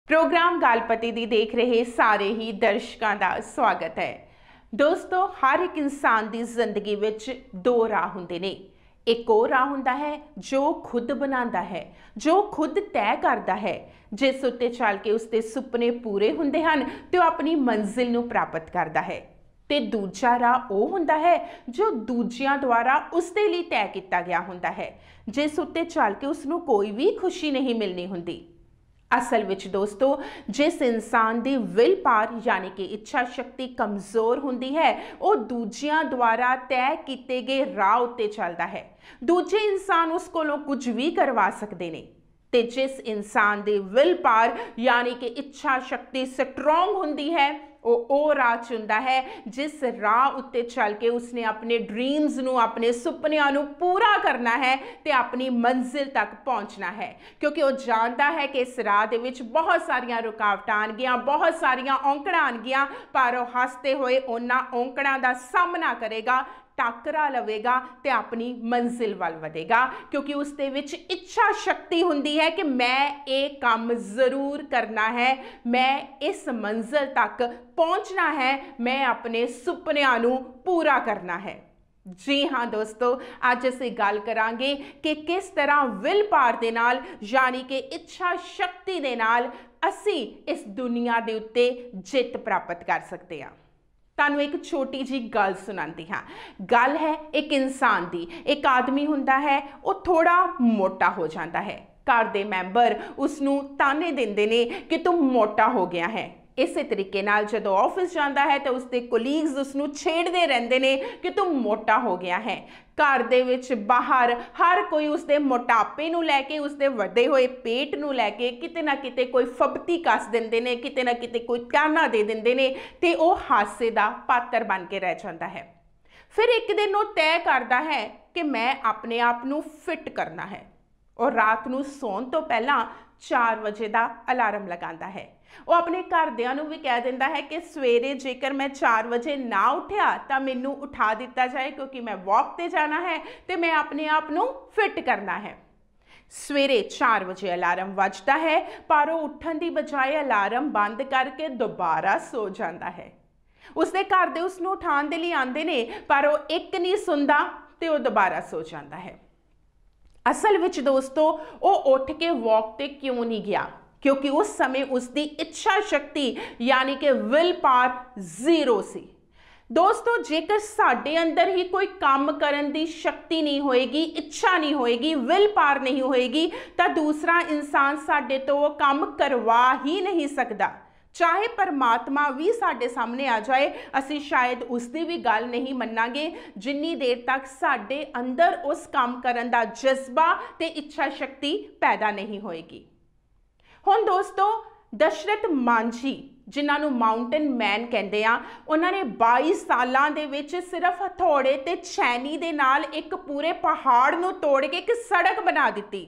Programme गलपति दी देख रहे सारे ही दर्शकों का स्वागत है। दोस्तों, हर एक इंसान की जिंदगी विच दो राह हुंदे ने। एक वो राह हुंदा है जो खुद बनाता है, जो खुद तय करता है, जिस उत्ते चल के उसके सुपने पूरे हुंदे हन ते वो अपनी मंजिल नूं प्राप्त करता है। ते दूजा राह वो हुंदा है जो दूजियां द्वारा उसके लिए तय किया गया हुंदा है, जिस उत्ते चल के उसनूं कोई भी खुशी नहीं मिलनी हुंदी। असल विच दोस्तों, जिस इंसान की विल पावर यानी कि इच्छा शक्ति कमज़ोर हुंदी है, वो दूजियां द्वारा तय किए गए राह उत्ते चलता है। दूजे इंसान उस कोलों कुछ भी करवा सकते हैं। ते जिस इंसान की विल पावर यानी कि इच्छा शक्ति स्ट्रोंग हुंदी है, वो राह चुनता है जिस राह उत्ते चल के उसने अपने ड्रीम्स नूं, अपने सुपनियां नूं पूरा करना है ते अपनी मंजिल तक पहुंचना है। क्योंकि वो जानता है कि इस राह दे विच बहुत सारियां रुकावटां आउणगियां, बहुत सारियां औंकड़ां आउणगियां, पर वो हसते हुए उन्हां औंकड़ां दा सामना करेगा, टाकरा लवेगा ते अपनी मंजिल वल वधेगा। क्योंकि उसके विच इच्छा शक्ति हुंदी है कि मैं ये काम जरूर करना है, मैं इस मंजिल तक पहुंचना है, मैं अपने सुपनियां नूं पूरा करना है। जी हाँ दोस्तों, अज असीं गल करांगे कि किस तरह विल पावर दे नाल यानी कि इच्छा शक्ति दे नाल असीं इस दुनिया दे उत्ते जित प्राप्त कर सकते हैं। तानू एक छोटी जी गल सुनाती हाँ। गल है एक इंसान की। एक आदमी हुंदा है, वो थोड़ा मोटा हो जाता है। घर दे मैंबर उसनू ताने देंदे ने कि तू मोटा हो गया है। इस तरीके नाल जदों ऑफिस जाता है तो उसके कोलीग्स उसनू छेड़ते रहंदे ने कि तू मोटा हो गया है। घर दे विच बाहर हर कोई उसके मोटापे नूं लैके, उसके वधे हुए पेट नूं लैके किते ना किते कोई फबती कस दिंदे ने, किते ना किते कोई ताना दे दिंदे ने ते वो हासे दा पात्र बन के रह जाता है। फिर एक दिन वो तय करता है कि मैं अपने आप नूं फिट करना है और रात नूं सौण तो पहला 4 बजे का अलार्म लगाता है। वो अपने घरदियां नूं भी कह दिंदा है कि सवेरे जेकर मैं 4 बजे ना उठिया तो मैनू उठा दिता जाए, क्योंकि मैं वॉक ते जाना है तो मैं अपने आप नूं फिट करना है। सवेरे 4 बजे अलार्म वजदा है, पर वो उठन की बजाय अलार्म बंद करके दोबारा सो जाता है। उसके घर दे उसनूं उठाउण दे लई आंदे ने, पर वो एक नहीं सुनदा ते वो दोबारा सो जाता है। असल विच दोस्तों, वो उठ के वॉक ते क्यों नहीं गया? क्योंकि उस समय उसकी इच्छा शक्ति यानी कि विल पावर जीरो सी। दोस्तों, जेकर साडे अंदर ही कोई काम करन दी शक्ति नहीं होएगी, इच्छा नहीं होएगी, विल पावर नहीं होएगी, तो दूसरा इंसान साडे तो वो काम करवा ही नहीं सकता। चाहे परमात्मा भी साडे सामने आ जाए, असी शायद उसकी भी गल नहीं मन्नांगे जिन्नी देर तक साडे अंदर उस काम करन दा जज्बा ते इच्छा शक्ति पैदा नहीं होएगी। हुण दोस्तों, दशरथ मांझी जिन्हां नूं माउंटेन मैन कहंदे आ, उन्होंने 22 सालां दे विच सिर्फ हथौड़े ते छैनी दे नाल एक पूरे पहाड़ नूं तोड़ के एक सड़क बना दिती।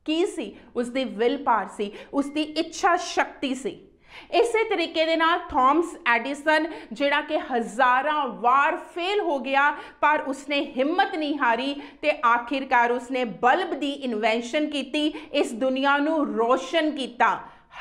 की सी? उसदी विल पावर सी, उसदी इच्छा शक्ति सी। इसे तरीके दे नाल थॉमस एडिसन जिहड़ा कि हज़ारां वार फेल हो गया, पर उसने हिम्मत नहीं हारी ते आखिरकार उसने बल्ब दी इन्वेंशन की, इस दुनिया नूं रोशन किया।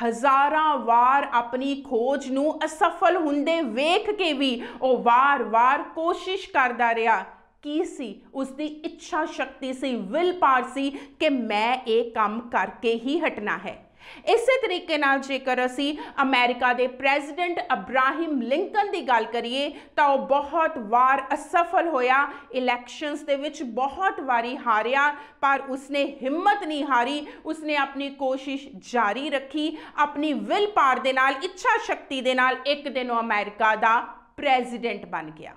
हज़ारां वार अपनी खोज नूं असफल हुंदे वेख के भी वो वार वार कोशिश करदा रहा। की सी? उसकी इच्छा शक्ति सी, विल पावर सी कि मैं ये काम करके ही हटना है। इसे तरीके नाल जेकर असी अमेरिका के प्रेजिडेंट अब्राहम लिंकन की गल करिए तो वह बहुत वार असफल होया, इलैक्शंस दे विच बहुत वारी हारिया, पर उसने हिम्मत नहीं हारी, उसने अपनी कोशिश जारी रखी। अपनी विल पावर दे नाल, इच्छा शक्ति दे नाल एक दिन अमेरिका का प्रेजिडेंट बन गया।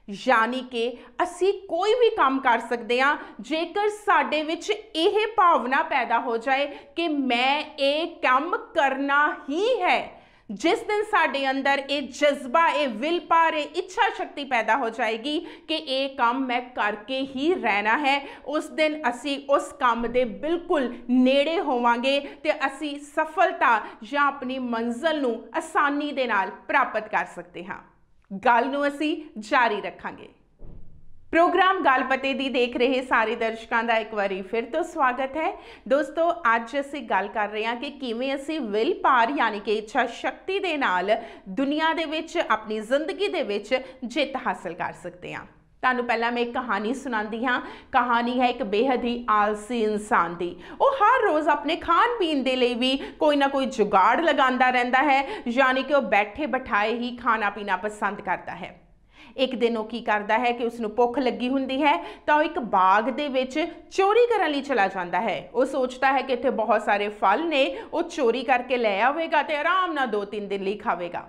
यानी कि असी कोई भी काम कर सकते हैं जेकर साडे विच यह भावना पैदा हो जाए कि मैं ये काम करना ही है। जिस दिन साडे अंदर ये जज्बा, ये विल पावर, ये इच्छा शक्ति पैदा हो जाएगी कि ये काम मैं करके ही रहना है, उस दिन असी उस काम दे बिल्कुल नेड़े होवांगे ते असी सफलता या अपनी मंजिल नूं आसानी दे नाल प्राप्त कर सकते हाँ। गल नूं असी जारी रखांगे। प्रोग्राम गलपते दी देख रहे सारे दर्शकों का एक बार फिर तो स्वागत है। दोस्तों अज असीं गल कर रहे हैं कि किवें असीं विल पावर यानी कि इच्छा शक्ति दे नाल दुनिया दे विच अपनी जिंदगी दे विच जित हासिल कर सकते हैं। तुहानूं पहला मैं एक कहानी सुनाती हाँ। कहानी है एक बेहद ही आलसी इंसान की। वो हर रोज़ अपने खान पीन के लिए भी कोई ना कोई जुगाड़ लगाता रहता है, यानी कि वह बैठे बिठाए ही खाना पीना पसंद करता है। एक दिन वो की करता है कि उसनों भुख लगी हुंदी है तो एक बाग दे विच चोरी करने लई चला जाता है। वो सोचता है कि इत्थे बहुत सारे फल ने, वो चोरी करके ले आवेगा तो आराम नाल 2-3 दिन लई खावेगा।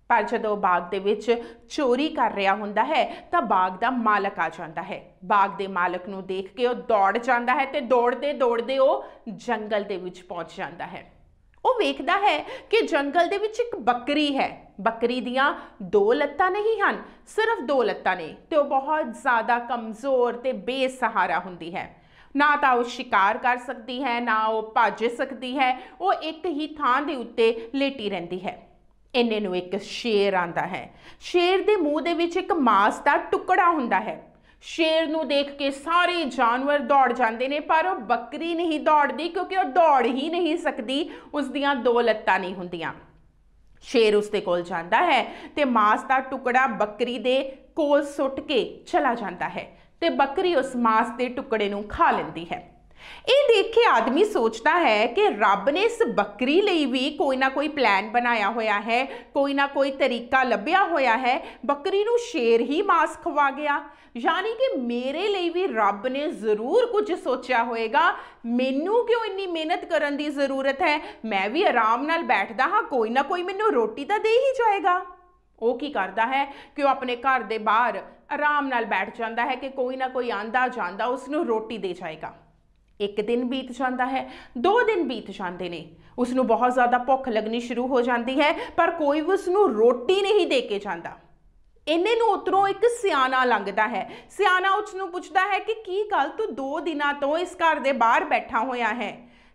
पर जदों बाग दे विच चोरी कर रहा हुंदा है तो बाग दा मालक आ जाता है। बाग दे मालक नूं देख के वो दौड़ जाता है तो दौड़ते दौड़ते वो जंगल दे विच पहुंच जाता है। वो वेखदा है कि जंगल दे विच एक बकरी है। बकरी दियां 2 लत्तां नहीं हन, सिर्फ 2 लत्तां ने ते वो बहुत ज़्यादा कमज़ोर ते बेसहारा हुंदी है। ना तो वो शिकार कर सकती है, ना वो भज सकती है। वो एक ही थां दे उत्ते लेटी रहंदी है। इन्ने नूं एक शेर आंदा है। शेर दे मूँह दे विच एक मांस दा टुकड़ा हुंदा है। शेर नूं देख के सारे जानवर दौड़ जाते हैं, पर वो बकरी नहीं दौड़ती क्योंकि वो दौड़ ही नहीं सकती, उसदियां 2 लत्तां नहीं हुंदियां। शेर उसके कोल जाता है तो मांस का टुकड़ा बकरी दे कोल सुट के चला जाता है तो बकरी उस मांस के टुकड़े नूं खा लेंदी है। ये देख के आदमी सोचता है कि रब ने इस बकरी लिए भी कोई ना कोई प्लान बनाया होया है, कोई ना कोई तरीका लभ्या होया है। बकरी नूं शेर ही मांस खवा गया, यानी कि मेरे लिए भी रब ने जरूर कुछ सोचा होएगा। मैनू क्यों इन्नी मेहनत करन दी जरूरत है, मैं भी आराम नाल बैठदा हाँ, कोई ना कोई मैनू रोटी तो दे ही जाएगा। वो की करता है कि वो अपने घर दे बाहर आराम नाल बैठ जाता है कि कोई ना कोई आंदा जांदा उसनू रोटी दे जाएगा। एक दिन बीत जाता है, 2 दिन बीत जाते हैं, उसनू बहुत ज़्यादा भुख लगनी शुरू हो जाती है, पर कोई भी उसनू रोटी नहीं दे के जाता। इन्ने नूं उतरों एक सियाना लंघदा है। सियाना उसनू पुछदा है कि की गल तू 2 दिनां तो इस घर दे बाहर बैठा होया है।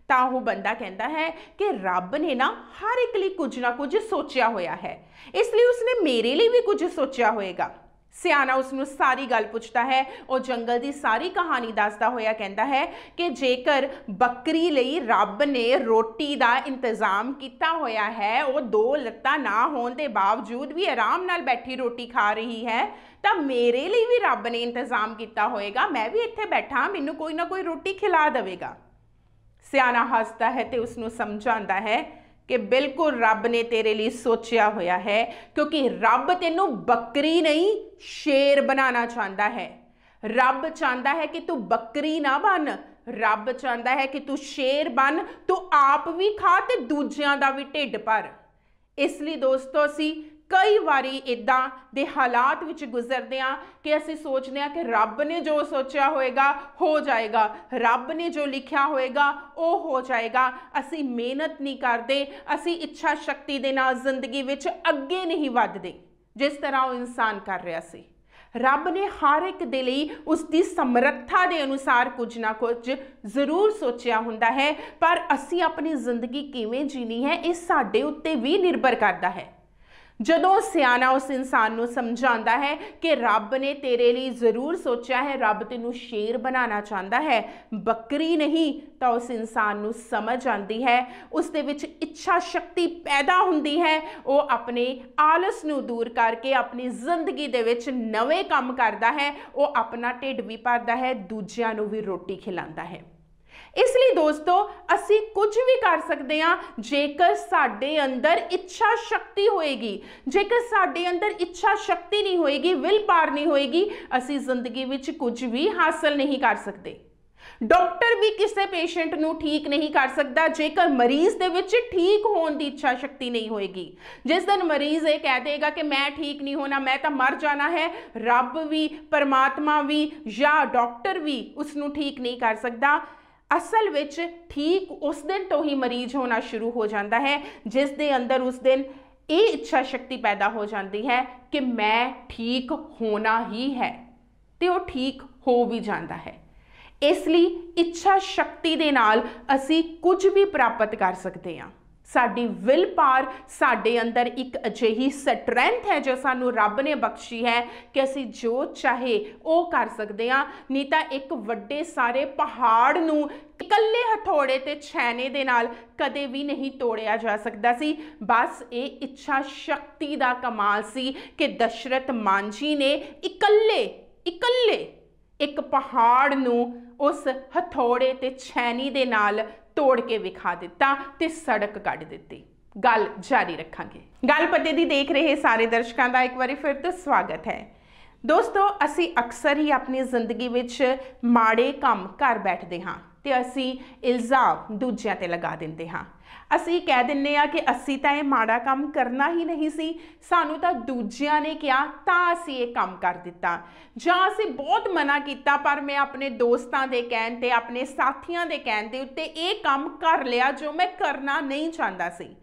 तां वो बंदा कहता है कि रब ने ना हर एक लिए कुछ ना कुछ सोचा होया है, इसलिए उसने मेरे लिए भी कुछ सोचा होएगा। सियाना उसनू सारी गल पुछता है। वो जंगल की सारी कहानी दसदा होया कहता है कि जेकर बकरी लई रब ने रोटी का इंतजाम किया होया है, वो 2 लत्तां ना होने के बावजूद भी आराम नाल बैठी रोटी खा रही है, तो मेरे लिए भी रब ने इंतजाम किया होएगा। मैं भी इत्थे बैठा, मैनू कोई ना कोई रोटी खिला देवेगा। सियाना हसदा है तो उसनू समझाता है कि बिल्कुल रब ने तेरे लिए सोचा होया है, क्योंकि रब तेनू बकरी नहीं शेर बनाना चाहता है। रब चाहता है कि तू बकरी ना बन, रब चाहता है कि तू शेर बन, तू आप भी खा ते दूजियां दा भी ढिड भर। इसलिए दोस्तों असी कई बारी इदां दे हालात विच गुजरदे हां कि असी सोचते हैं कि रब ने जो सोचा होएगा हो जाएगा, रब ने जो लिखा होएगा वो हो जाएगा। असी मेहनत नहीं करते, असी इच्छा शक्ति दे नाल जिंदगी विच अगे नहीं वधदे जिस तरह वो इंसान कर रहा सी। रब ने हर एक दे लई उसकी समर्था के अनुसार कुछ ना कुछ जरूर सोचा हुंदा है, पर असी अपनी जिंदगी किवें जीनी है ये साडे उत्ते भी निर्भर करता है। जदों सियाना उस इंसान नूं समझाता है कि रब ने तेरे लिए जरूर सोचा है, रब तेनू शेर बनाना चाहता है, बकरी नहीं, तो उस इंसान नूं समझ आती है, उसदे विच इच्छा शक्ति पैदा हुंदी है। वो अपने आलस नूं दूर करके अपनी जिंदगी दे विच नवे काम करता है, वो अपना ढिड भी भरदा है, दूजियां नूं भी रोटी खिलाता है। इसलिए दोस्तों असी कुछ भी कर सकते हैं जेकर साडे अंदर इच्छा शक्ति होएगी। जेकर साडे अंदर इच्छा शक्ति नहीं होएगी, विल पावर नहीं होएगी, असी जिंदगी विच कुछ भी हासिल नहीं कर सकते। डॉक्टर भी किसी पेशेंट नूं ठीक नहीं कर सकता जेकर मरीज दे विच ठीक होने की इच्छा शक्ति नहीं होएगी। जिस दिन मरीज ये कह देगा कि मैं ठीक नहीं होना, मैं तो मर जाना है, रब भी, परमात्मा भी या डॉक्टर भी उसनूं ठीक नहीं कर सकता। असल विच ठीक उस दिन तो ही मरीज होना शुरू हो जाता है जिस दे अंदर उस दिन ये इच्छा शक्ति पैदा हो जाती है कि मैं ठीक होना ही है, तो वो ठीक हो भी जाता है। इसलिए इच्छा शक्ति दे नाल असी कुछ भी प्राप्त कर सकते हैं। साडी विल पावर साडे अंदर एक अजिही स्ट्रैंथ है जो सानू रब ने बख्शी है कि असी जो चाहे वो कर सकते हाँ। नहीं तो एक वड्डे सारे पहाड़ नू इकल्ले हथौड़े ते छैने दे नाल कदे भी नहीं तोड़िया जा सकता सी। बस ये इच्छा शक्ति दा कमाल सी कि दशरथ मांझी ने इकल्ले एक पहाड़ नू उस हथौड़े ते छैनी दे नाल तोड़ के विखा दिता ते सड़क कढ़ दिती। गल जारी रखांगे। गल पते दी देख रहे सारे दर्शकों का एक बार फिर तो स्वागत है। दोस्तों, असी अक्सर ही अपनी जिंदगी विच माड़े काम कर बैठते हाँ ते असी इल्जाम दूजियां ते लगा दिंदे हाँ। असी कह दिंने आ कि असी तो यह माड़ा काम करना ही नहीं सी, सानू तो दूजियां ने कहा तां असी ये काम कर दिता, जां असी बहुत मना किया पर मैं अपने दोस्तों के कहण ते अपने साथियों के कहण दे उत्ते ये काम कर लिया जो मैं करना नहीं चाहता सी।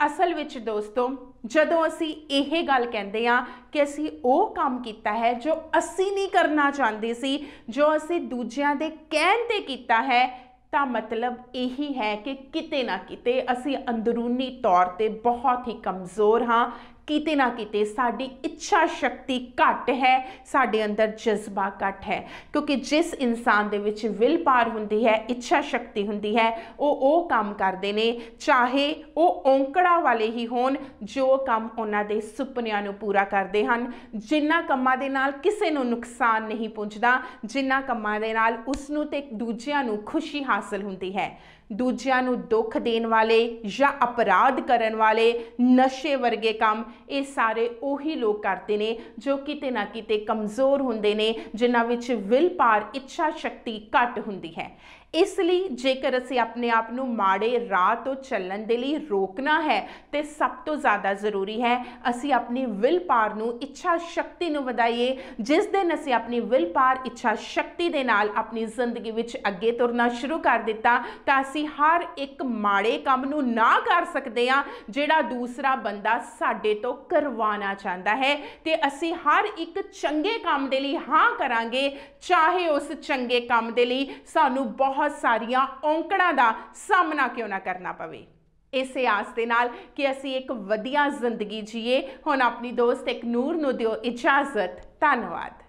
असल विच दोस्तों, जदों असी यह गल कहते हैं कि असी वो काम किया है जो असी नहीं करना चाहते सी, जो असी दूजियां दे कहण ते कीता है, तो मतलब यही है कि किते ना किते असी अंदरूनी तौर पे बहुत ही कमज़ोर हाँ, किते ना किते साड़ी इच्छा शक्ति घट है, साडे अंदर जज्बा घट है। क्योंकि जिस इंसान दे विच विल पावर हुंदी है, इच्छा शक्ति हुंदी है, वो काम करते ने, चाहे वो औंकड़ा वाले ही होण जो काम उन्हां दे सुपनियां नूं पूरा करते हैं, जिन्हां कम्मां दे नाल किसे नूं नुकसान नहीं पहुंचदा, जिन्हां कम्मां दे नाल उसनूं ते दूजियां नूं खुशी हासिल हुंदी है। दूजियां नूं दुख देण वाले या अपराध करन वाले नशे वर्गे काम ये सारे उही लोग करते ने जो किते ना किते कमज़ोर हुंदे ने, जिन्हां विच विल पावर इच्छा शक्ति घट हुंदी है। इसलिए जेकर असी अपने आप नूं माड़े राह तो चलण दे लई रोकना है तो सब तो ज़्यादा जरूरी है असी अपनी विल पावर नूं इच्छा शक्ति नूं वधाईए। जिस दिन असी अपनी विल पावर इच्छा शक्ति दे नाल अपनी जिंदगी विच अगे तुरना शुरू कर दिता तो असी हर एक माड़े काम नूं ना कर सकते हैं जिहड़ा दूसरा बंदा साडे तो करवाना चाहता है, ते असी हर एक चंगे काम दे लई हाँ करांगे, चाहे उस चंगे काम दे लई सानू बहुत सारिया औंकड़ां दा सामना क्यों ना करना पवे। इसे आस दे नाल कि असी एक वधिया जिंदगी जीए। हुण अपनी दोस्त एक नूर नूं दिओ इजाजत। धन्नवाद।